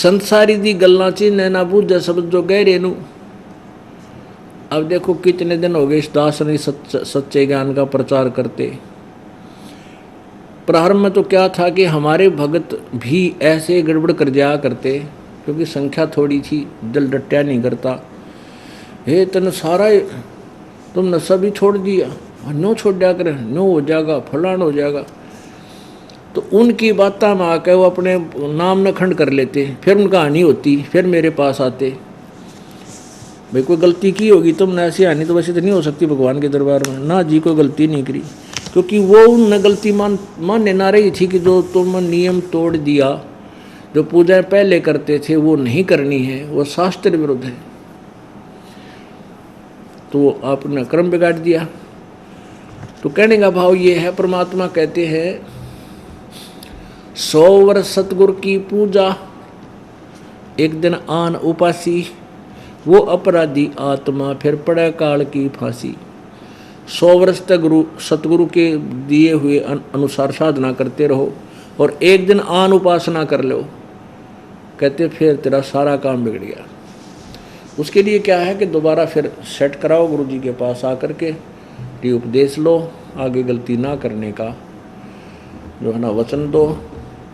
संसारी दी गल्ला चिन्ह ना बूझे शब्द जो गहरे नू। अब देखो कितने दिन हो गए इस दास ने सच्चे ज्ञान का प्रचार करते। प्रारंभ में तो क्या था कि हमारे भगत भी ऐसे गड़बड़ कर जाया करते, क्योंकि संख्या थोड़ी थी, दिल डट्या नहीं करता। हे तन सारा तुमने सभी छोड़ दिया, नो छोड़ दिया कर, नो हो जाएगा, फलान हो जाएगा। तो उनकी बातों में आकर वो अपने नाम न खंड कर लेते, फिर उनका हानि होती, फिर मेरे पास आते। भाई कोई गलती की होगी तुमने, ऐसी हानि तो वैसे तो नहीं हो सकती भगवान के दरबार में। ना जी, कोई गलती नहीं करी, क्योंकि वो उन गलती मानने ना रही थी कि जो तुम नियम तोड़ दिया, जो पूजा पहले करते थे वो नहीं करनी है, वो शास्त्र विरुद्ध है, तो आपने क्रम बिगाड़ दिया। तो कहने का भाव ये है, परमात्मा कहते हैं 100 वर्ष सतगुरु की पूजा, एक दिन आन उपासी, वो अपराधी आत्मा फिर पड़े काल की फांसी। 100 वर्ष तक सतगुरु के दिए हुए अनुसार साधना करते रहो और एक दिन आन उपासना कर लो, कहते फिर तेरा सारा काम बिगड़ गया। उसके लिए क्या है कि दोबारा फिर सेट कराओ गुरु जी के पास आकर के, ये उपदेश लो, आगे गलती ना करने का जो है ना वचन दो,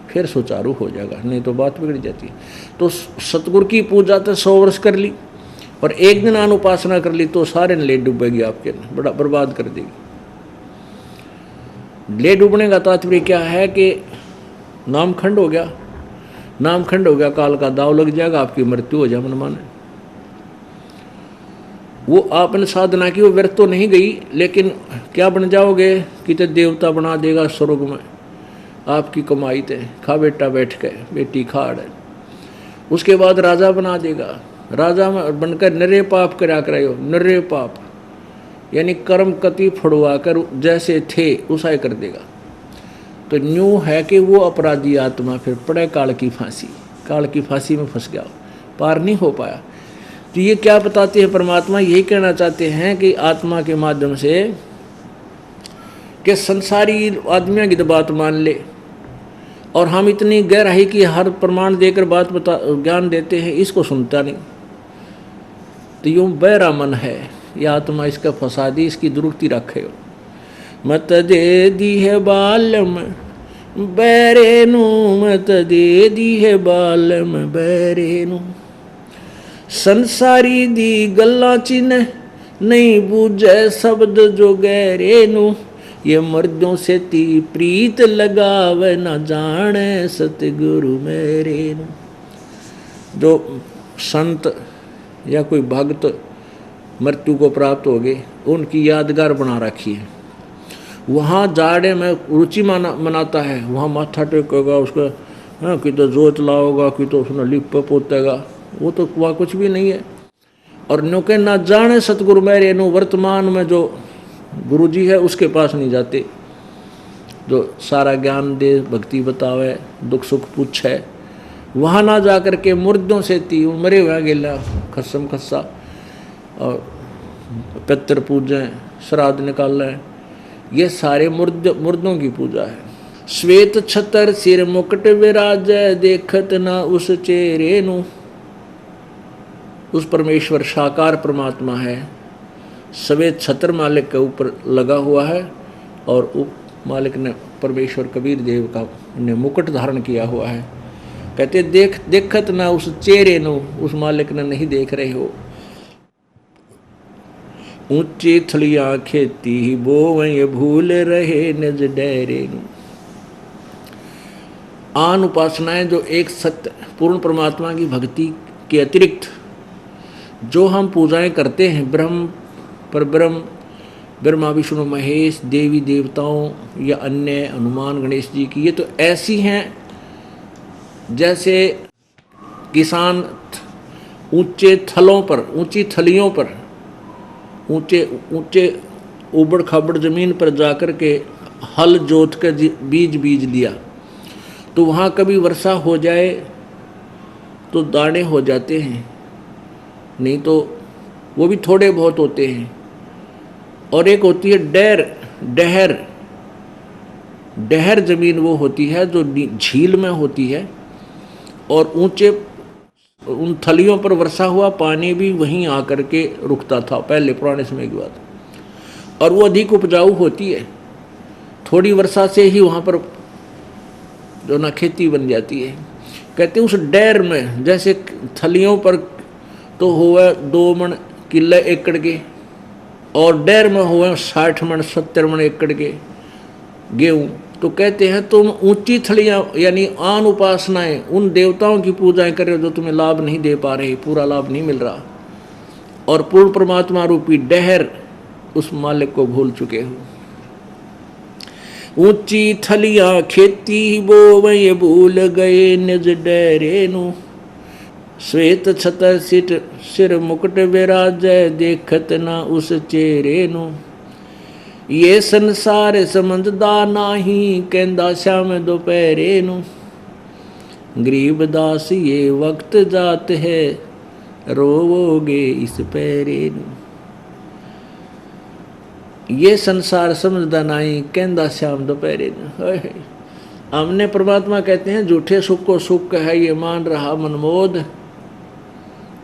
फिर सुचारू हो जाएगा, नहीं तो बात बिगड़ जाती है। तो सतगुरु की पूजा तो 100 वर्ष कर ली और एक दिन आन उपासना कर ली तो सारे ले डूबेगी, आपके बड़ा बर्बाद कर देगी। ले डूबने का तात्पर्य क्या है कि नामखंड हो गया, नामखंड हो गया, काल का दाव लग जाएगा, आपकी मृत्यु हो जाए मन माने। वो आपने साधना की, वो व्यर्थ तो नहीं गई, लेकिन क्या बन जाओगे कि तो देवता बना देगा स्वर्ग में, आपकी कमाई थे, खा बेटा बैठ के, बेटी खाड़। उसके बाद राजा बना देगा, राजा में बनकर नरे पाप करा करायो, नरे पाप यानी कर्म कति फड़वा कर जैसे थे उसा कर देगा। तो न्यू है कि वो अपराधी आत्मा फिर पड़े काल की फांसी, काल की फांसी में फंस गया, पार नहीं हो पाया। तो ये क्या बताते हैं परमात्मा, यही कहना चाहते हैं कि आत्मा के माध्यम से कि संसारी आदमियों की तो बात मान ले, और हम इतनी गहराई की हर प्रमाण देकर बात ज्ञान देते हैं, इसको सुनता नहीं। तो यूं बहरा मन है यह आत्मा, इसका फसादी, इसकी दुरुक्ति रखे हो। मत दे दी है बालम बैरे नू, मत दे दी है बालम बैरे नू, संसारी दी गल्ला चिन्ह नहीं बूझे शब्द जो गहरे नू, ये मर्दों से ती प्रीत लगावे न जाने सतगुरु मेरे नू। जो संत या कोई भक्त मृत्यु को प्राप्त हो गए, उनकी यादगार बना रखी है। वहाँ जाड़े में रुचि मनाता है, वहाँ माथा टेकेगा, उसका कि तो जोत लाओगा, कि तो उसने लिप पोतेगा, वो तो वहाँ कुछ भी नहीं है। और नो के ना जाने सतगुरु मेरे नो, वर्तमान में जो गुरु जी है उसके पास नहीं जाते, जो सारा ज्ञान दे, भक्ति बतावे, दुख सुख पूछे, वहाँ ना जा कर के मुर्दों से ती मरे हुआ गेला खस्सम खस्सा और पितर पूजें, श्राद्ध निकालें, ये सारे मुर्दों की पूजा है। श्वेत छतर सिर मुकुट विराज, देखत ना उस चेहरे नू, उस परमेश्वर साकार परमात्मा है, श्वेत छत्र मालिक के ऊपर लगा हुआ है, और मालिक ने परमेश्वर कबीर देव का ने मुकुट धारण किया हुआ है। कहते देखत ना उस चेहरे नो, उस मालिक ने नहीं देख रहे हो। ऊंची थलियां खेती बोवै भूल रहे निज डेरे नु। आन उपासनाएं जो एक सत्य पूर्ण परमात्मा की भक्ति के अतिरिक्त जो हम पूजाएं करते हैं, ब्रह्म परब्रह्म, ब्रह्मा विष्णु महेश, देवी देवताओं या अन्य हनुमान गणेश जी की, ये तो ऐसी हैं जैसे किसान ऊंचे थलों पर, ऊंची थलियों पर, ऊंचे उबड़ खाबड़ जमीन पर जाकर के हल जोत कर बीज दिया, तो वहाँ कभी वर्षा हो जाए तो दाने हो जाते हैं, नहीं तो वो भी थोड़े बहुत होते हैं। और एक होती है डहर जमीन, वो होती है जो झील में होती है और ऊंचे उन थलियों पर वर्षा हुआ पानी भी वहीं आकर के रुकता था पहले पुराने समय की बात, और वो अधिक उपजाऊ होती है। थोड़ी वर्षा से ही वहाँ पर जो ना खेती बन जाती है। कहते उस डैर में जैसे थलियों पर तो हुआ 2 मन किले एकड़ के, और डैर में हुए 60 मन 70 मन एकड़ के गेहूँ। तो कहते हैं तुम ऊंची थलियाँ यानी आन उपासनाएं, उन देवताओं की पूजाएं कर रहे हो जो तुम्हें लाभ नहीं दे पा रहे, पूरा लाभ नहीं मिल रहा, और पूर्ण परमात्मा रूपी डहर उस मालिक को भूल चुके हो। ऊंची थलियाँ खेती बोवै भूल गए निज डहरे नु, श्वेत छतर सिर मुकुट विराजै देखत ना उस चेहरे नु, ये संसार समझदा नाही कहंदा श्याम दोपहरे नु, गरीबदास ये वक्त जात है रोवोगे इस पैरे नु, ये संसार समझदा नहीं कहंदा श्याम दोपहरे नु। हमने परमात्मा कहते हैं झूठे सुख को सुख है ये मान रहा मनमोद,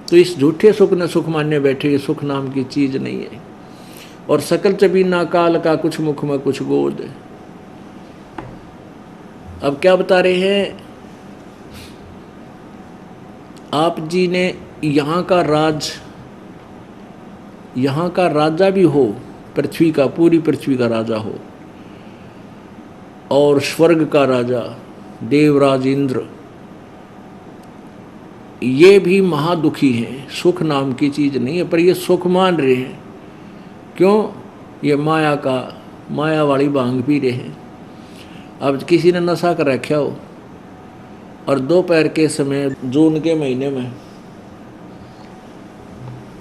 तो इस झूठे सुख ने सुख मानने बैठे, ये सुख नाम की चीज नहीं है। और सकल चबीना काल का कुछ मुख में कुछ गोद। अब क्या बता रहे हैं आप जी ने, यहाँ का राजा भी हो, पृथ्वी का, पूरी पृथ्वी का राजा हो, और स्वर्ग का राजा देवराज इंद्र, ये भी महादुखी हैं। सुख नाम की चीज नहीं है, पर ये सुख मान रहे हैं। क्यों? ये माया वाली भांग पी रहे हैं। अब किसी ने नशा कर रखा हो और दोपहर के समय जून के महीने में,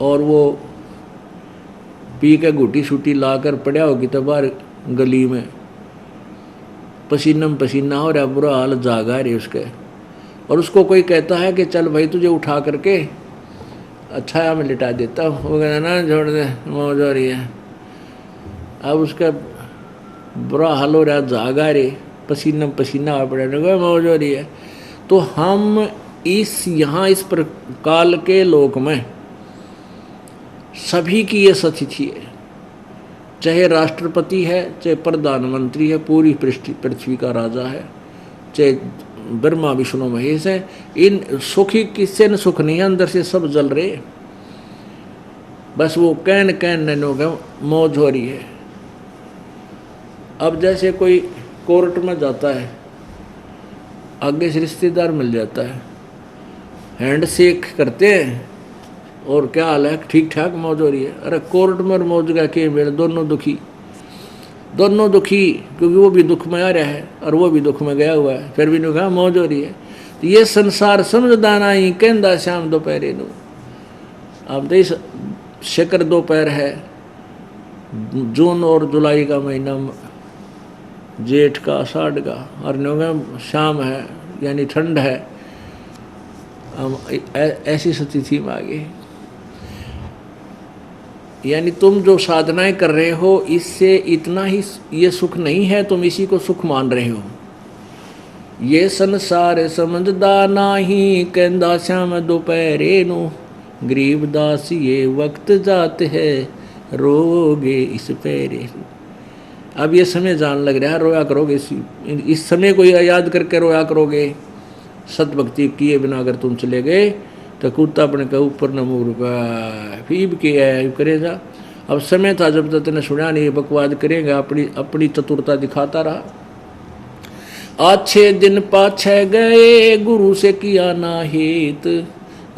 और वो पी के घुटी छुटी लाकर पड़ा होगी तो बाहर गली में पसीना पसीना हो रहा, बुरा हाल जागा रहे उसके, और उसको कोई कहता है कि चल भाई तुझे उठा करके अच्छा मैं लिटा देता हूँ, वो कहना ना छोड़ दे मौज हो रही है। अब उसका बुरा हाल हो रहा, जागा रे, पसीना पसीना आ पड़ा, मौज हो रही है। तो हम यहाँ इस काल के लोक में सभी की ये स्थिति है, चाहे राष्ट्रपति है, चाहे प्रधानमंत्री है, पूरी पृथ्वी का राजा है, चाहे ब्रह्मा विष्णु महेश है, इन सुखी किससे न सुख नहीं है, अंदर से सब जल रहे, बस वो कहन मौज हो रही है। अब जैसे कोई कोर्ट में जाता है, आगे से रिश्तेदार मिल जाता है, हैंड शेक करते हैं, और क्या हाल है, ठीक ठाक मौज हो रही है। अरे कोर्ट में और मौज का के मेरे दोनों दुखी, क्योंकि वो भी दुख में आ रहा है और वो भी दुख में गया हुआ है, फिर भी नहीं कहा मौज हो रही है। तो ये संसार समझदा नहीं कहंदा श्याम दोपहरे नु। अब तो इस शिखर दोपहर है, जून और जुलाई का महीना, जेठ का आषाढ़ का, और नवंबर शाम है यानी ठंड है। ऐसी स्थिति में आ गई, यानी तुम जो साधनाएं कर रहे हो इससे इतना ही ये सुख नहीं है, तुम इसी को सुख मान रहे हो। ये संसार समझदा नाही कहंदा श्याम दोपहरे नु, गरीबदास ये वक्त जात है रोगे इस पैरे। अब ये समय जान लग रहा है, रोया करोगे, इस समय को याद करके रोया करोगे। सतभक्ति किए बिना अगर तुम चले गए तो कुत्ता अपने के ऊपर न मुँह फीब के करेगा। अब समय था जब तक तेने सुना नहीं, बकवाद करेगा, अपनी चतुरता दिखाता रहा। अच्छे दिन पाछे गए गुरु से किया ना हेत,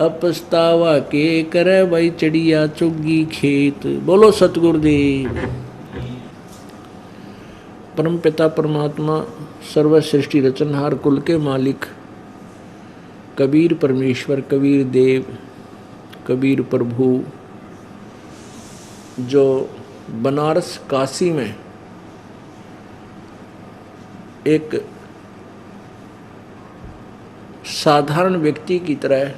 अब पछतावा के करे भाई चिड़िया चुगी खेत। बोलो सतगुरुदेव। परम पिता परमात्मा सर्व सृष्टि रचनहार कुल के मालिक कबीर परमेश्वर, कबीर देव, कबीर प्रभु, जो बनारस काशी में एक साधारण व्यक्ति की तरह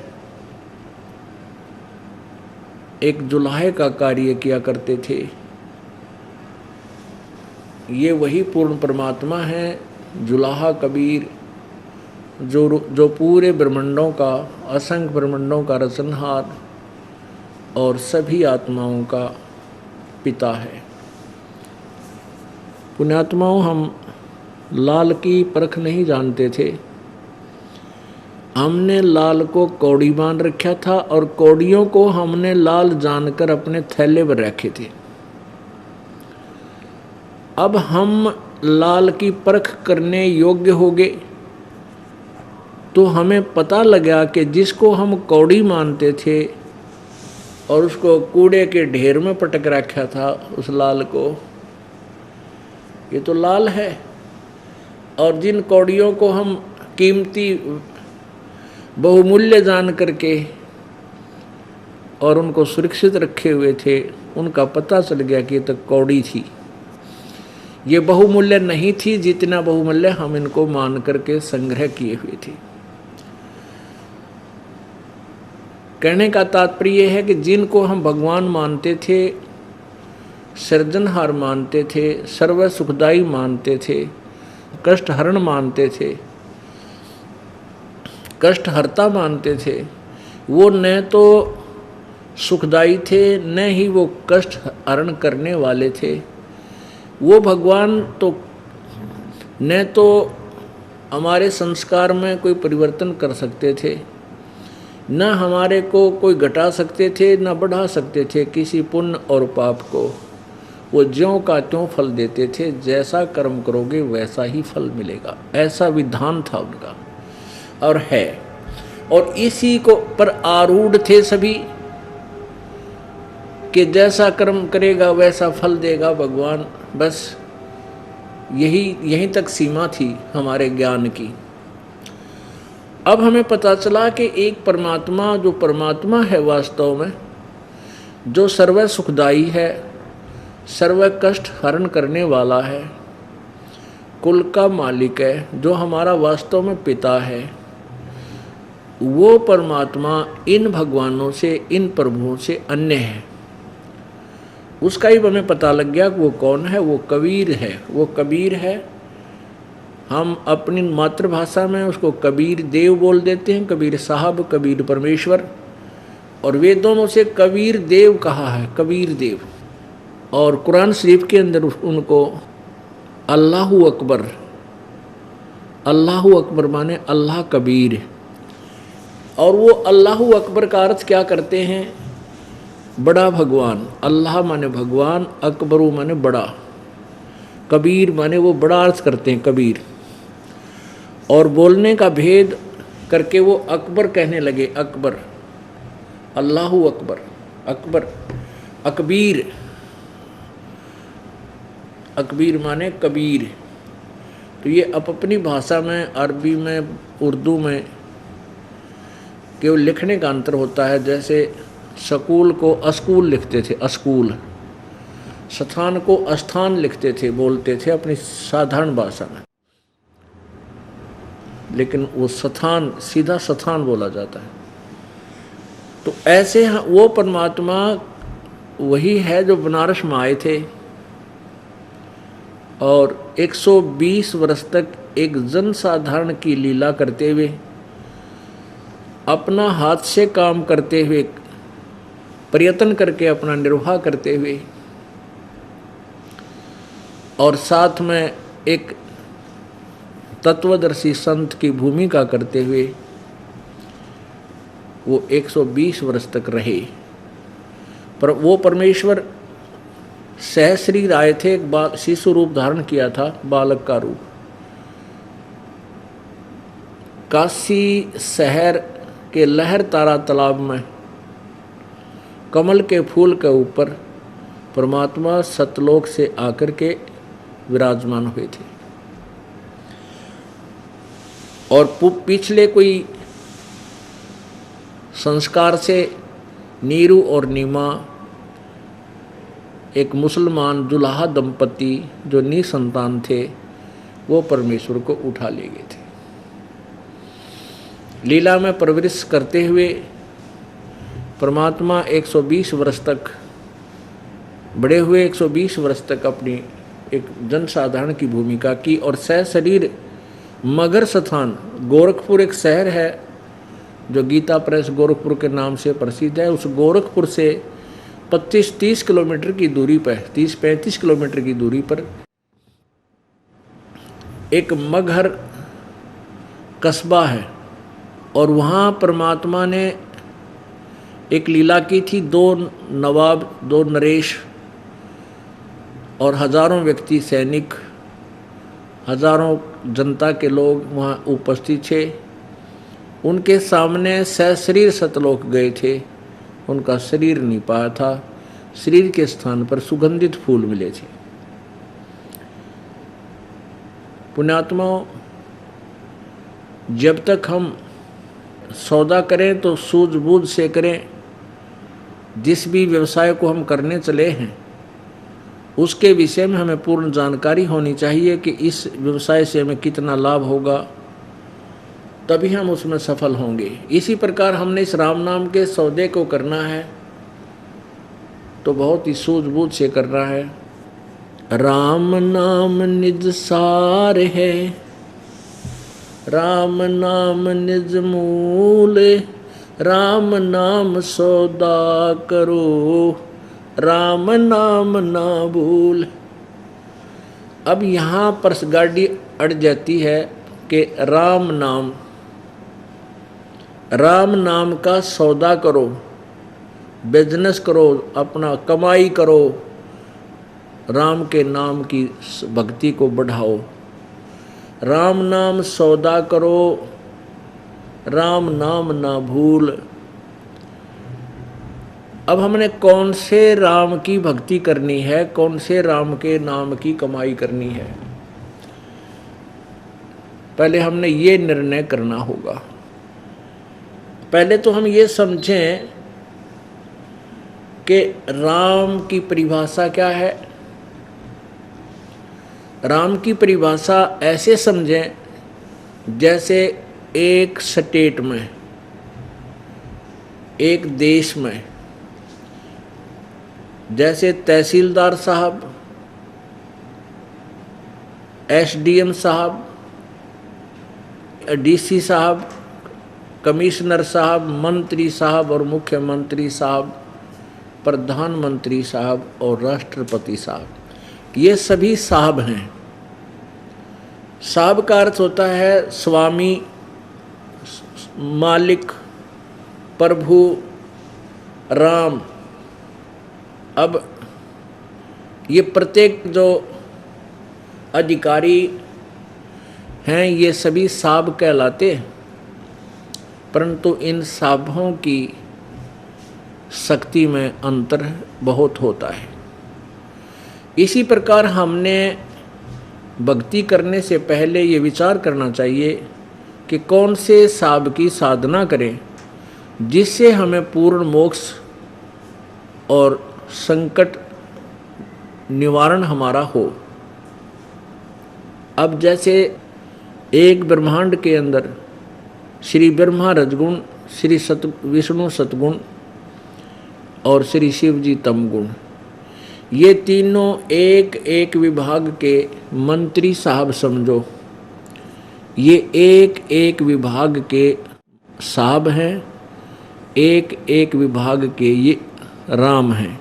एक जुलाहे का कार्य किया करते थे, ये वही पूर्ण परमात्मा है। जुलाहा कबीर जो पूरे ब्रह्मांडों का, असंख्य ब्रह्मांडों का रचनहार और सभी आत्माओं का पिता है। पुण्यात्माओं, हम लाल की परख नहीं जानते थे। हमने लाल को कौड़ी मान रखा था और कौड़ियों को हमने लाल जानकर अपने थैले पर रखे थे। अब हम लाल की परख करने योग्य हो गए तो हमें पता लगा कि जिसको हम कौड़ी मानते थे और उसको कूड़े के ढेर में पटक रखा था, उस लाल को, ये तो लाल है। और जिन कौड़ियों को हम कीमती बहुमूल्य जान करके और उनको सुरक्षित रखे हुए थे, उनका पता चल गया कि ये तो कौड़ी थी, ये बहुमूल्य नहीं थी जितना बहुमूल्य हम इनको मान करके संग्रह किए हुए थे। कहने का तात्पर्य है कि जिनको हम भगवान मानते थे, सृजनहार मानते थे, सर्व सुखदाई मानते थे, कष्टहरण मानते थे, कष्टहर्ता मानते थे, वो न तो सुखदाई थे न ही वो कष्ट हरण करने वाले थे। वो भगवान तो न तो हमारे संस्कार में कोई परिवर्तन कर सकते थे, न हमारे को कोई घटा सकते थे, न बढ़ा सकते थे किसी पुण्य और पाप को। वो ज्यों का त्यों फल देते थे, जैसा कर्म करोगे वैसा ही फल मिलेगा, ऐसा विधान था उनका और है। और इसी को पर आरूढ़ थे सभी कि जैसा कर्म करेगा वैसा फल देगा भगवान। बस यहीं तक सीमा थी हमारे ज्ञान की। अब हमें पता चला कि एक परमात्मा, जो परमात्मा है वास्तव में, जो सर्व सुखदाई है, सर्व कष्ट हरण करने वाला है, कुल का मालिक है, जो हमारा वास्तव में पिता है, वो परमात्मा इन भगवानों से, इन प्रभुओं से अन्य है। उसका ही हमें पता लग गया कि वो कौन है। वो कबीर है। वो कबीर है। हम अपनी मातृभाषा में उसको कबीर देव बोल देते हैं, कबीर साहब, कबीर परमेश्वर, और वेदों में उसे कबीर देव कहा है, कबीर देव। और कुरान शरीफ के अंदर उनको अल्लाहु अकबर, अल्लाहु अकबर माने अल्लाह कबीर। और वो अल्लाहु अकबर का अर्थ क्या करते हैं? बड़ा भगवान। अल्लाह माने भगवान, अकबरू माने बड़ा, कबीर माने वो बड़ा अर्थ करते हैं कबीर। और बोलने का भेद करके वो अकबर कहने लगे, अकबर, अल्लाहु अकबर, अकबर, अकबीर, अकबीर माने कबीर। तो ये अपनी भाषा में, अरबी में, उर्दू में केवल लिखने का अंतर होता है। जैसे स्कूल को अस्कूल लिखते थे, अस्कूल, स्थान को अस्थान लिखते थे, बोलते थे अपनी साधारण भाषा में, लेकिन वो स्थान सीधा स्थान बोला जाता है। तो ऐसे वो परमात्मा वही है जो बनारस में आए थे और 120 वर्ष तक एक जनसाधारण की लीला करते हुए, अपना हाथ से काम करते हुए, प्रयत्न करके अपना निर्वाह करते हुए, और साथ में एक तत्वदर्शी संत की भूमिका करते हुए वो 120 वर्ष तक रहे। पर वो परमेश्वर सहस्री आए थे, एक शिशु रूप धारण किया था, बालक का रूप। काशी शहर के लहर तारा तालाब में कमल के फूल के ऊपर परमात्मा सतलोक से आकर के विराजमान हुए थे। और पिछले कोई संस्कार से नीरू और नीमा, एक मुसलमान दुल्हा दंपति जो निसंतान थे, वो परमेश्वर को उठा ले गए थे। लीला में परवरिश करते हुए परमात्मा 120 वर्ष तक बड़े हुए, 120 वर्ष तक अपनी एक जनसाधारण की भूमिका की और सशरीर मगर स्थान गोरखपुर एक शहर है जो गीता प्रेस गोरखपुर के नाम से प्रसिद्ध है। उस गोरखपुर से 25-30 किलोमीटर की दूरी पर, 30-35 किलोमीटर की दूरी पर एक मगहर कस्बा है और वहाँ परमात्मा ने एक लीला की थी। 2 नवाब, 2 नरेश और हजारों व्यक्ति, सैनिक, हजारों जनता के लोग वहाँ उपस्थित थे। उनके सामने सशरीर सतलोक गए थे, उनका शरीर नहीं पाया था, शरीर के स्थान पर सुगंधित फूल मिले थे। पुण्यात्माओं, जब तक हम सौदा करें तो सूझबूझ से करें। जिस भी व्यवसाय को हम करने चले हैं उसके विषय में हमें पूर्ण जानकारी होनी चाहिए कि इस व्यवसाय से हमें कितना लाभ होगा, तभी हम उसमें सफल होंगे। इसी प्रकार हमने इस राम नाम के सौदे को करना है तो बहुत ही सूझबूझ से करना है। राम नाम निज सार है, राम नाम निज मूल, राम नाम सौदा करो, राम नाम ना भूल। अब यहाँ पर गाड़ी अड़ जाती है कि राम नाम का सौदा करो, बिजनेस करो, अपना कमाई करो, राम के नाम की भक्ति को बढ़ाओ। राम नाम सौदा करो, राम नाम ना भूल। अब हमने कौन से राम की भक्ति करनी है, कौन से राम के नाम की कमाई करनी है, पहले हमने ये निर्णय करना होगा। पहले तो हम ये समझें कि राम की परिभाषा क्या है। राम की परिभाषा ऐसे समझें जैसे एक स्टेट में, एक देश में, जैसे तहसीलदार साहब, एसडीएम साहब, डीसी साहब, कमिश्नर साहब, मंत्री साहब और मुख्यमंत्री साहब, प्रधानमंत्री साहब और राष्ट्रपति साहब, ये सभी साहब हैं। साहब का अर्थ होता है स्वामी, मालिक, प्रभु, राम। अब ये प्रत्येक जो अधिकारी हैं ये सभी साहब कहलाते हैं, परंतु इन साहबों की शक्ति में अंतर बहुत होता है। इसी प्रकार हमने भक्ति करने से पहले ये विचार करना चाहिए कि कौन से साहब की साधना करें जिससे हमें पूर्ण मोक्ष और संकट निवारण हमारा हो। अब जैसे एक ब्रह्मांड के अंदर श्री ब्रह्मा रजगुण, श्री विष्णु सतगुण और श्री शिव जी तमगुण, ये तीनों एक एक विभाग के मंत्री साहब समझो। ये एक एक विभाग के साहब हैं, एक एक विभाग के ये राम हैं।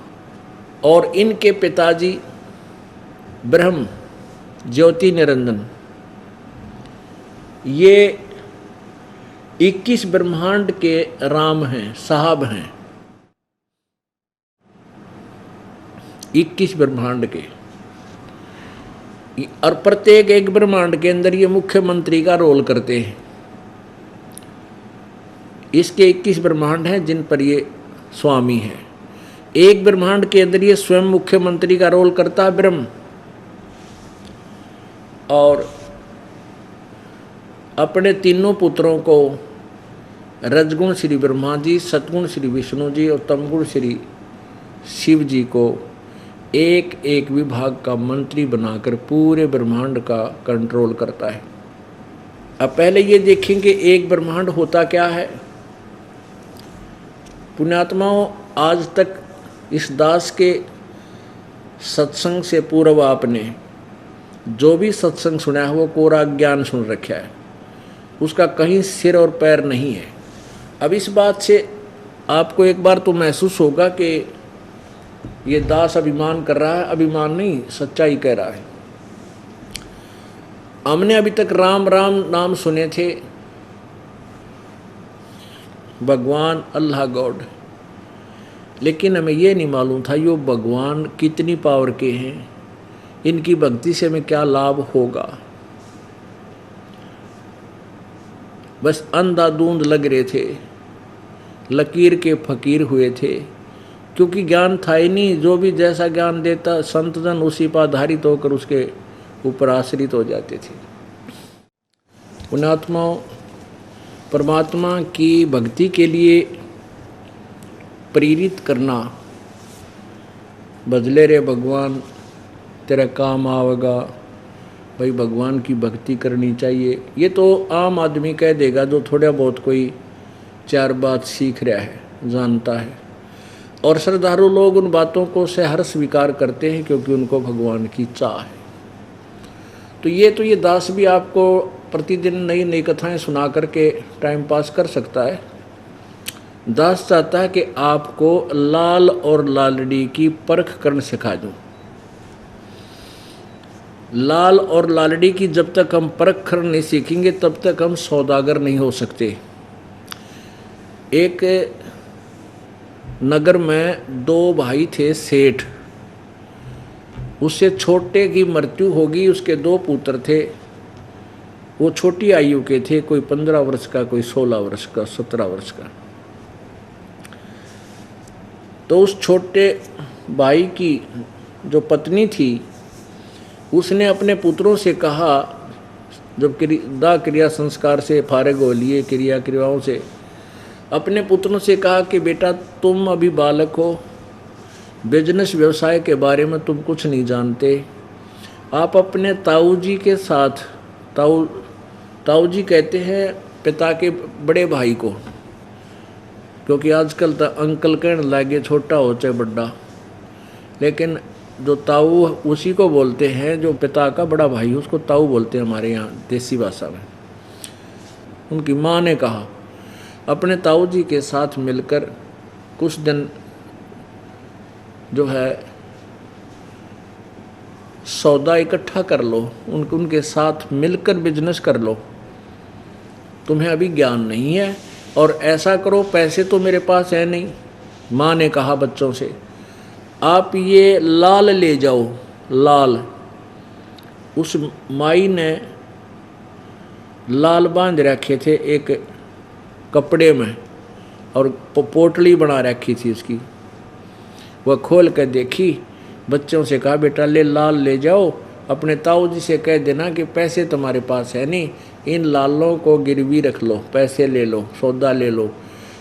और इनके पिताजी ब्रह्म ज्योति निरंजन, ये 21 ब्रह्मांड के राम हैं, साहब हैं। 21 ब्रह्मांड के, और प्रत्येक एक ब्रह्मांड के अंदर ये मुख्यमंत्री का रोल करते हैं। इसके 21 ब्रह्मांड हैं जिन पर ये स्वामी हैं। एक ब्रह्मांड के अंदर ये स्वयं मुख्यमंत्री का रोल करता है ब्रह्म, और अपने तीनों पुत्रों को रजगुण श्री ब्रह्मा जी, सतगुण श्री विष्णु जी और तमगुण श्री शिव जी को एक एक विभाग का मंत्री बनाकर पूरे ब्रह्मांड का कंट्रोल करता है। अब पहले ये देखेंगे एक ब्रह्मांड होता क्या है। पुण्यात्माओं, आज तक इस दास के सत्संग से पूर्व आपने जो भी सत्संग सुना है वो कोरा ज्ञान सुन रखा है, उसका कहीं सिर और पैर नहीं है। अब इस बात से आपको एक बार तो महसूस होगा कि ये दास अभिमान कर रहा है, अभिमान नहीं सच्चाई कह रहा है। हमने अभी तक राम राम नाम सुने थे, भगवान अल्लाह गॉड, लेकिन हमें ये नहीं मालूम था ये भगवान कितनी पावर के हैं, इनकी भक्ति से हमें क्या लाभ होगा। बस अंधाधुंध लग रहे थे, लकीर के फकीर हुए थे, क्योंकि ज्ञान था ही नहीं। जो भी जैसा ज्ञान देता संतजन उसी पर आधारित होकर उसके ऊपर आश्रित हो जाते थे। पुण्यात्माओं, परमात्मा की भक्ति के लिए प्रेरित करना, बदले रे भगवान तेरा काम आवेगा, भाई भगवान की भक्ति करनी चाहिए, ये तो आम आदमी कह देगा जो थोड़ा बहुत कोई चार बात सीख रहा है, जानता है। और श्रद्धालु लोग उन बातों को सहर्ष स्वीकार करते हैं क्योंकि उनको भगवान की चाह है। तो ये दास भी आपको प्रतिदिन नई नई कथाएं सुना करके टाइम पास कर सकता है। दास चाहता है कि आपको लाल और लालड़ी की परख करना सिखा दूं। लाल और लालड़ी की जब तक हम परख कर नहीं सीखेंगे तब तक हम सौदागर नहीं हो सकते। एक नगर में दो भाई थे सेठ, उससे छोटे की मृत्यु होगी, उसके दो पुत्र थे, वो छोटी आयु के थे, कोई 15 वर्ष का, कोई 16 वर्ष का, 17 वर्ष का। तो उस छोटे भाई की जो पत्नी थी उसने अपने पुत्रों से कहा, जब दाह क्रिया संस्कार से फारिग हो लिए, क्रिया क्रियाओं से, अपने पुत्रों से कहा कि बेटा तुम अभी बालक हो, बिजनेस व्यवसाय के बारे में तुम कुछ नहीं जानते, आप अपने ताऊ जी के साथ, ताऊ जी कहते हैं पिता के बड़े भाई को, क्योंकि आजकल तो अंकल कहने लगे, छोटा हो चाहे बड़ा, लेकिन जो ताऊ उसी को बोलते हैं जो पिता का बड़ा भाई, उसको ताऊ बोलते हैं हमारे यहाँ देसी भाषा में। उनकी माँ ने कहा अपने ताऊ जी के साथ मिलकर कुछ दिन जो है सौदा इकट्ठा कर लो, उनके साथ मिलकर बिजनेस कर लो, तुम्हें अभी ज्ञान नहीं है, और ऐसा करो, पैसे तो मेरे पास है नहीं। माँ ने कहा बच्चों से आप ये लाल ले जाओ, लाल। उस माई ने लाल बांध रखे थे एक कपड़े में और पोटली बना रखी थी उसकी, वह खोल कर देखी, बच्चों से कहा बेटा ले लाल ले जाओ, अपने ताऊ जी से कह देना कि पैसे तुम्हारे पास है नहीं, इन लालों को गिरवी रख लो, पैसे ले लो, सौदा ले लो,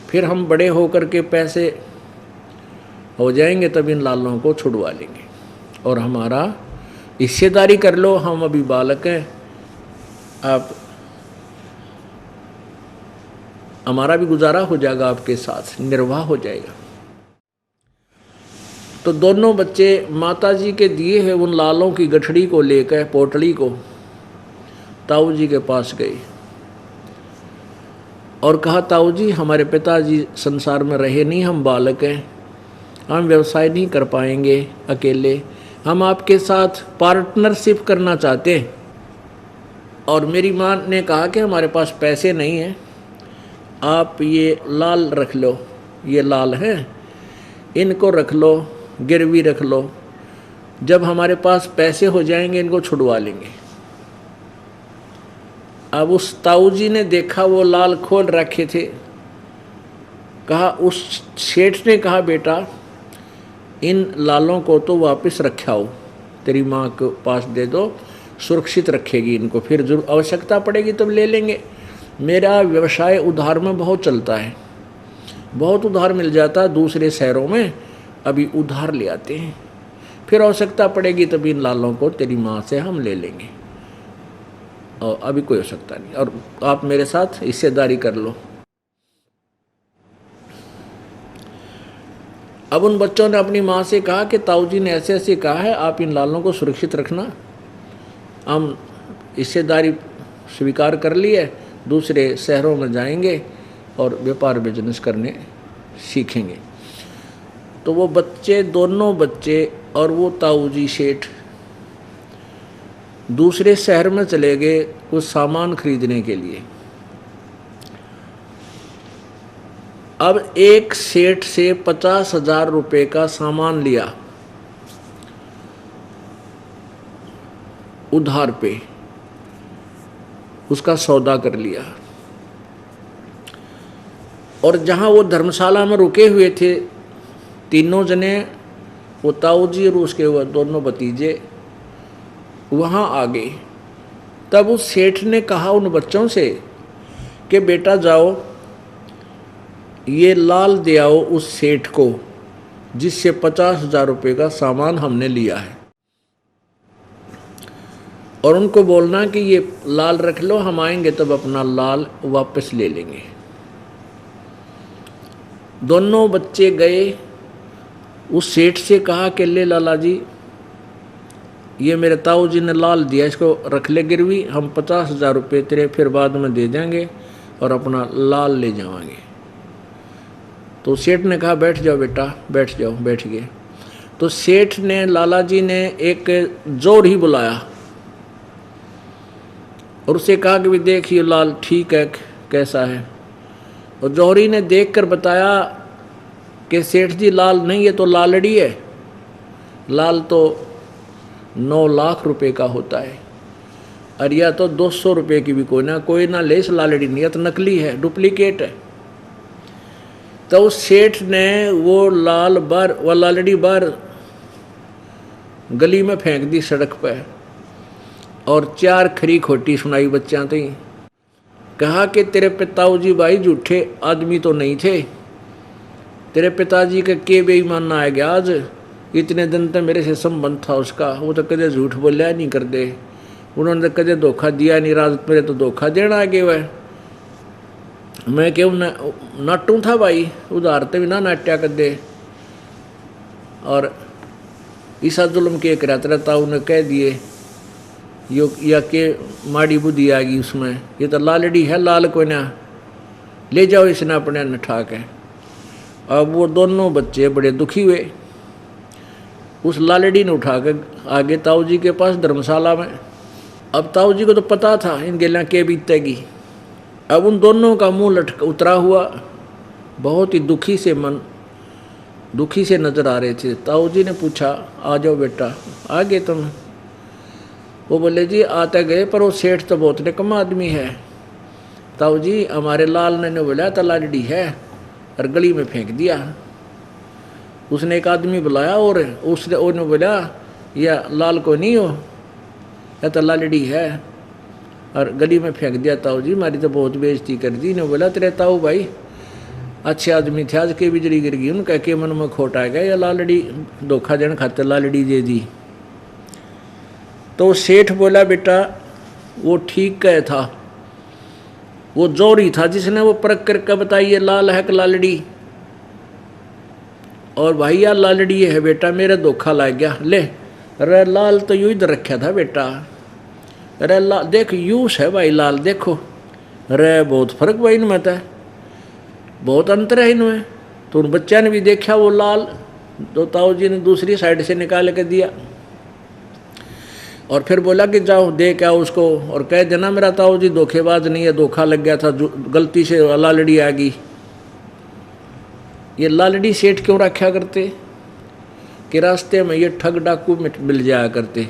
फिर हम बड़े होकर के पैसे हो जाएंगे तब इन लालों को छुड़वा लेंगे और हमारा हिस्सेदारी कर लो, हम अभी बालक हैं, आप हमारा भी गुजारा हो जाएगा, आपके साथ निर्वाह हो जाएगा। तो दोनों बच्चे माताजी के दिए हैं उन लालों की गठड़ी को लेकर, पोटली को, ताऊ जी के पास गए और कहा ताऊ जी हमारे पिताजी संसार में रहे नहीं, हम बालक हैं, हम व्यवसाय नहीं कर पाएंगे अकेले, हम आपके साथ पार्टनरशिप करना चाहते हैं। और मेरी माँ ने कहा कि हमारे पास पैसे नहीं हैं, आप ये लाल रख लो, ये लाल है, इनको रख लो, गिरवी रख लो, जब हमारे पास पैसे हो जाएंगे इनको छुड़वा लेंगे। अब उस ताऊ जी ने देखा वो लाल खोल रखे थे, कहा, उस सेठ ने कहा बेटा इन लालों को तो वापस रखाओ, तेरी माँ के पास दे दो, सुरक्षित रखेगी इनको, फिर जरूर आवश्यकता पड़ेगी तब ले लेंगे। मेरा व्यवसाय उधार में बहुत चलता है, बहुत उधार मिल जाता है दूसरे शहरों में, अभी उधार ले आते हैं, फिर आवश्यकता पड़ेगी तब इन लालों को तेरी माँ से हम ले लेंगे, और अभी कोई आवश्यकता नहीं, और आप मेरे साथ हिस्सेदारी कर लो। अब उन बच्चों ने अपनी माँ से कहा कि ताऊ जी ने ऐसे ऐसे कहा है, आप इन लालों को सुरक्षित रखना, हम हिस्सेदारी स्वीकार कर ली है, दूसरे शहरों में जाएंगे और व्यापार बिजनेस करने सीखेंगे। तो वो बच्चे, दोनों बच्चे और वो ताऊ जी सेठ दूसरे शहर में चले गए कुछ सामान खरीदने के लिए। अब एक सेठ से 50,000 रुपये का सामान लिया उधार पे, उसका सौदा कर लिया। और जहां वो धर्मशाला में रुके हुए थे तीनों जने, वो ताऊ जी और उसके वो दोनों भतीजे वहाँ आ गए। तब उस सेठ ने कहा उन बच्चों से कि बेटा जाओ ये लाल दे आओ उस सेठ को जिससे 50,000 रुपये का सामान हमने लिया है, और उनको बोलना कि ये लाल रख लो, हम आएंगे तब अपना लाल वापस ले लेंगे। दोनों बच्चे गए, उस सेठ से कहा कि ले लाला जी, ये मेरे ताऊ जी ने लाल दिया, इसको रख ले गिरवी, हम 50,000 रुपये तेरे फिर बाद में दे देंगे और अपना लाल ले जाएंगे। तो सेठ ने कहा बैठ जाओ बेटा, बैठ जाओ। बैठ गए। तो सेठ ने, लाला जी ने एक जोर ही बुलाया और उसे कहा कि भी देख ये लाल ठीक है, कैसा है। और जौहरी ने देखकर बताया कि सेठ जी लाल नहीं, ये तो लालड़ी है, लाल तो 9 लाख रुपए का होता है, और यह तो 200 रुपये की भी कोई ना ले, इस लालड़ी नहीं, तो नकली है, डुप्लीकेट है। तो उस सेठ ने वो लालड़ी बार गली में फेंक दी सड़क पर, और 4 खरी खोटी सुनाई बच्चा थी। कहा कि तेरे पिताऊ जी भाई झूठे आदमी तो नहीं थे, तेरे पिताजी का के बेईमान आ गया आज, इतने दिन तक मेरे से संबंध था उसका, वो तो कदे झूठ बोलिया नहीं कर दे, उन्होंने तो कदे धोखा दिया नहीं, राज मेरे तो धोखा देना आगे वह, मैं क्यों नाटू था भाई, उधार तो भी ना नाट्या कर दे। और ईसा जुल्म के कराते रहता उन्हें कह दिए यो, या के माड़ी बुद्धि आ गई उसमें, ये तो लालड़ी है, लाल को ना ले जाओ इसने अपने न ठाक है। अब वो दोनों बच्चे बड़े दुखी हुए, उस लालड़ी ने उठा कर आगे ताऊ जी के पास धर्मशाला में। अब ताऊ जी को तो पता था इन गेला के बीतेगी। अब उन दोनों का मुंह लटक उतरा हुआ, बहुत ही दुखी से नजर आ रहे थे। ताऊ जी ने पूछा आ जाओ बेटा, आ गए तुम? वो बोले जी आते गए, पर वो सेठ तो बहुत निकम्मा आदमी है। ताऊ जी हमारे लाल ने बोला तो लालड़ी है, और गली में फेंक दिया। उसने एक आदमी बुलाया और उसने बोला यह लाल को नहीं हो, यह तो लालड़ी है, और गली में फेंक दिया। ताऊ जी हमारी तो बहुत बेइज्जती कर दी। ने बोला तेरे ताऊ भाई अच्छे आदमी थे, आज के बिजली गिर गई, उनका के मन में खोट आ गया, या लालड़ी धोखा देने खातिर लालड़ी दे दी। तो सेठ बोला बेटा वो ठीक कहे था, वो जोरी था जिसने वो परख करके बताई ये लाल है कि लालड़ी, और भाई यार लालड़ी है बेटा, मेरा धोखा लग गया। ले अरे लाल तो यूं इधर रखा था बेटा, अरे लाल देख यूस है भाई लाल, देखो अरे बहुत फर्क भाई इनमें तो, बहुत अंतर है इनमें। तो उन बच्चा ने भी देखा वो लाल, तो ताऊ जी ने दूसरी साइड से निकाल के दिया, और फिर बोला कि जाओ दे क्या उसको, और कह देना मेरा ताऊ जी धोखेबाज नहीं है, धोखा लग गया था, गलती से लालड़ी आ गई। ये लालड़ी सेठ क्यों रखा करते कि रास्ते में ये ठग डाकू मिल जाया करते,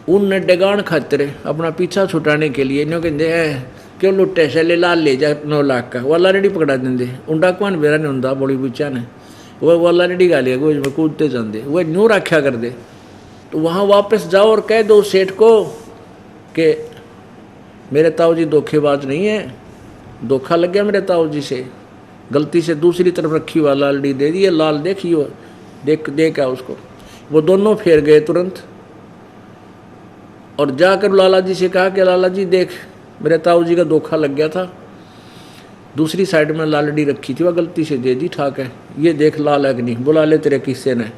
उनने डगान खातिर अपना पीछा छुटाने के लिए इन्हों कहते हैं क्यों लुटे से लाल ले जा 9 लाख का, वो लालड़ी पकड़ा देंगे। उन डाकुआन बेरा नहीं होंगे बड़ी पूछा ने, वो लालड़ी गा लिया गोज में कूदते जाते, वह न्यू रखा कर दे। तो वहाँ वापस जाओ और कह दो सेठ को कि मेरे ताऊ जी धोखेबाज नहीं है, धोखा लग गया मेरे ताऊ जी से, गलती से दूसरी तरफ रखी हुआ लालड़ी दे दी है, लाल देखियो दे क्या उसको। वो दोनों फेर गए तुरंत, और जाकर लाला जी से कहा कि लाला जी देख मेरे ताऊ जी का धोखा लग गया था, दूसरी साइड में लालड़ी रखी थी, वह गलती से दे दी, ठाक है, ये देख लाल है कि नहीं, बुला ले तेरे किस्से ने।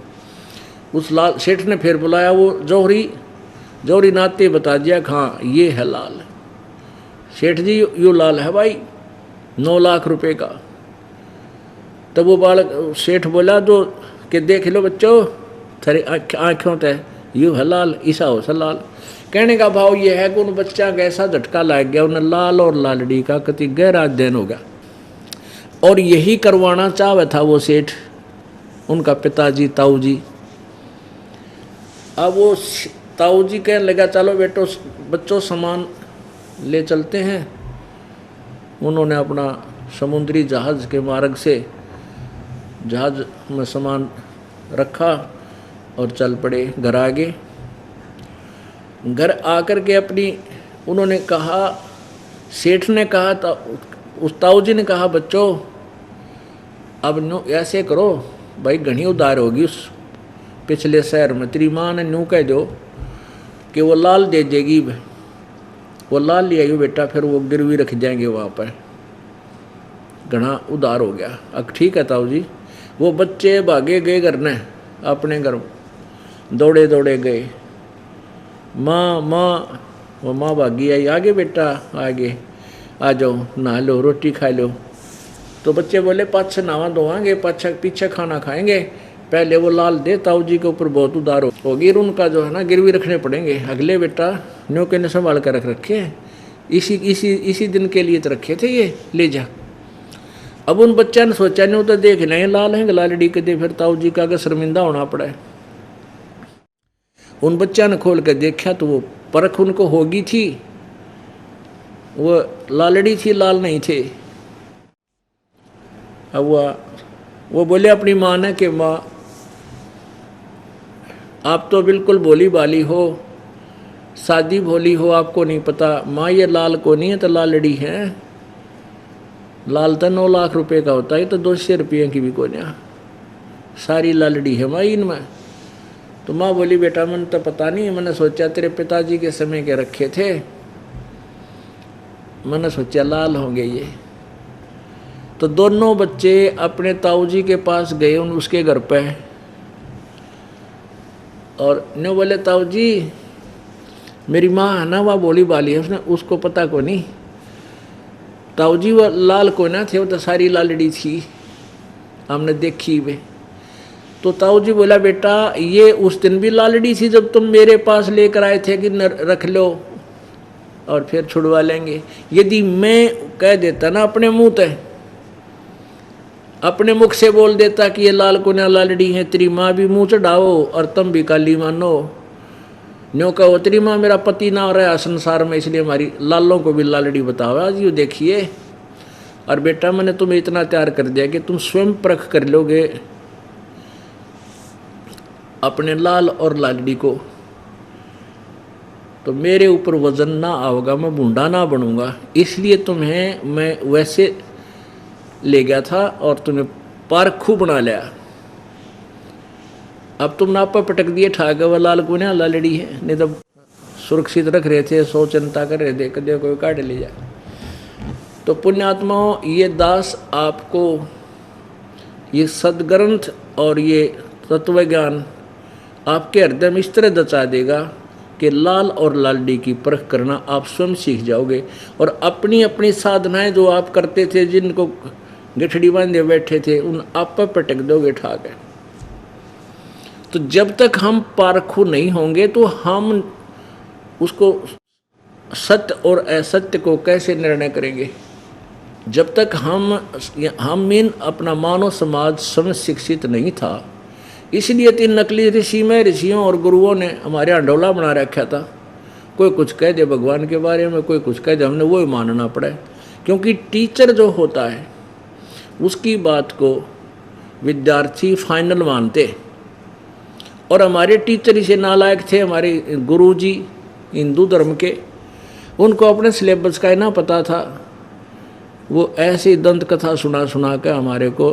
उस लाल सेठ ने फिर बुलाया वो जौहरी, जोरी नाते बता दिया हाँ ये है लाल। सेठ जी यो लाल है भाई, 9 लाख रुपए का। तब वो बालक सेठ बोला तो कि देख लो बच्चों, थारी आँखों ते यू है लाल, ईसा हो सा लाल। कहने का भाव ये है कि उन बच्चा का ऐसा झटका लग गया, उन्हें लाल और लालड़ी का कति गहरा अध्ययन हो गया। और यही करवाना चाहे था वो सेठ, उनका पिताजी ताऊ जी। अब वो ताऊ जी कहने लगा चलो बेटो बच्चों सामान ले चलते हैं। उन्होंने अपना समुद्री जहाज के मार्ग से जहाज में सामान रखा और चल पड़े घर आगे। घर आकर के अपनी उन्होंने कहा, सेठ ने कहा था, उस ताऊ जी ने कहा बच्चों अब ऐसे करो भाई, घनी उधार होगी उस पिछले शहर में, तेरी माँ ने न्यू कह दो कि वो लाल दे देगी, वो लाल ले आइयो बेटा, फिर वो गिरवी रख जाएंगे वहाँ पर, घना उधार हो गया। अब ठीक है ताऊ जी। वो बच्चे भागे गए घर ने, अपने घर दौड़े दौड़े गए। माँ माँ, वो माँ भागी आई, आगे बेटा आगे आ जाओ, नहा लो रोटी खा लो। तो बच्चे बोले पाछे नहावा धोवांगे, पाछे पीछे खाना खाएंगे, पहले वो लाल दे, ताऊ जी के ऊपर बहुत उधार होगी, उनका जो है ना गिरवी रखने पड़ेंगे। अगले बेटा न्यू के ने संभाल कर रखे, इसी दिन के लिए तो रखे थे, ये ले जा। अब उन बच्चा ने सोचा नहीं तो देख लें लाल है लालड़ी के दे, फिर ताऊ जी का अगर शर्मिंदा होना पड़ा है। उन बच्चा ने खोल कर देखा तो वो परख उनको होगी थी, वो लालड़ी थी, लाल नहीं थे। अब वो बोले अपनी माँ ने कि माँ आप तो बिल्कुल भोली भाली हो, सादी भोली हो, आपको नहीं पता माँ ये लाल को नहीं है तो लालड़ी है। लाल तो 9 लाख रुपए का होता है, तो 200 रुपये की भी को नहीं, सारी लालड़ी है माँ इनमें। तो माँ बोली बेटा मैंने तो पता नहीं, मैंने सोचा तेरे पिताजी के समय के रखे थे, मैंने सोचा लाल होंगे ये। तो दोनों बच्चे अपने ताऊ जी के पास गए उसके घर पे, और ने बोले ताऊ जी मेरी माँ है ना वह बोली बाली है, उसने उसको पता को नहीं। ताऊ जी वो लाल को ना थे, वो तो सारी लालड़ी थी, हमने देखी वे। तो ताऊ जी बोला बेटा ये उस दिन भी लालड़ी थी जब तुम मेरे पास लेकर आए थे कि रख लो और फिर छुड़वा लेंगे। यदि मैं कह देता ना अपने मुंह ते, अपने मुख से बोल देता कि ये लाल को ना लालड़ी है, तेरी माँ भी मुंह चढ़ाओ और तुम भी काली मानो, न्यों कहो तेरी माँ मेरा पति ना हो रहा संसार में, इसलिए हमारी लालों को भी लालड़ी बताओ आज यू देखिए। और बेटा मैंने तुम्हें इतना तैयार कर दिया कि तुम स्वयं परख कर लोगे अपने लाल और लालड़ी को, तो मेरे ऊपर वजन ना आओगा, मैं बूढ़ा ना बनूंगा, इसलिए तुम्हें मैं वैसे ले गया था और तुम्हें पारखू बना लिया। अब तुम नापा पटक दिए ठाक वह लाल को ना लालड़ी है, नहीं तो सुरक्षित रख रहे थे, सो चिंता कर रहे थे कदे कोई काट ले जाए। तो पुण्यात्माओं ये दास आपको ये सदग्रंथ और ये तत्व ज्ञान आपके हृदय में इस तरह दचा देगा कि लाल और लालड़ी की परख करना आप स्वयं सीख जाओगे। और अपनी अपनी साधनाएं जो आप करते थे, जिनको गठड़ी बांधे बैठे थे, उन आप पर पटक दोगे ठाक है। तो जब तक हम पारखू नहीं होंगे तो हम उसको सत्य और असत्य को कैसे निर्णय करेंगे। जब तक हम इन अपना मानव समाज समझ शिक्षित नहीं था, इसलिए 3 नकली ऋषि में ऋषियों और गुरुओं ने हमारे अंडोला बना रखा था। कोई कुछ कह दे भगवान के बारे में, कोई कुछ कह दे, हमने वो ही मानना पड़ा। क्योंकि टीचर जो होता है उसकी बात को विद्यार्थी फाइनल मानते, और हमारे टीचर इसे नालायक थे। हमारे गुरुजी हिंदू धर्म के, उनको अपने सिलेबस का ही ना पता था, वो ऐसी दंत कथा सुना सुना कर हमारे को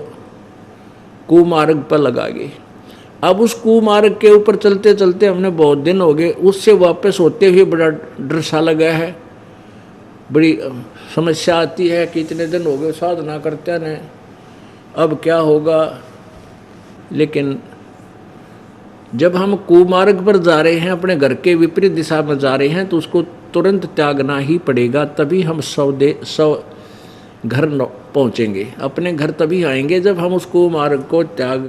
कुमार्ग पर लगा गए। अब उस कुमार्ग के ऊपर चलते चलते हमने बहुत दिन हो गए, उससे वापस होते हुए बड़ा डर सा लगा है, बड़ी समस्या आती है कि इतने दिन हो गए साधना करते हैं, अब क्या होगा। लेकिन जब हम कुमार्ग पर जा रहे हैं, अपने घर के विपरीत दिशा में जा रहे हैं, तो उसको तुरंत त्यागना ही पड़ेगा, तभी हम सौ घर पहुँचेंगे। अपने घर तभी आएंगे जब हम उस कुमार्ग को त्याग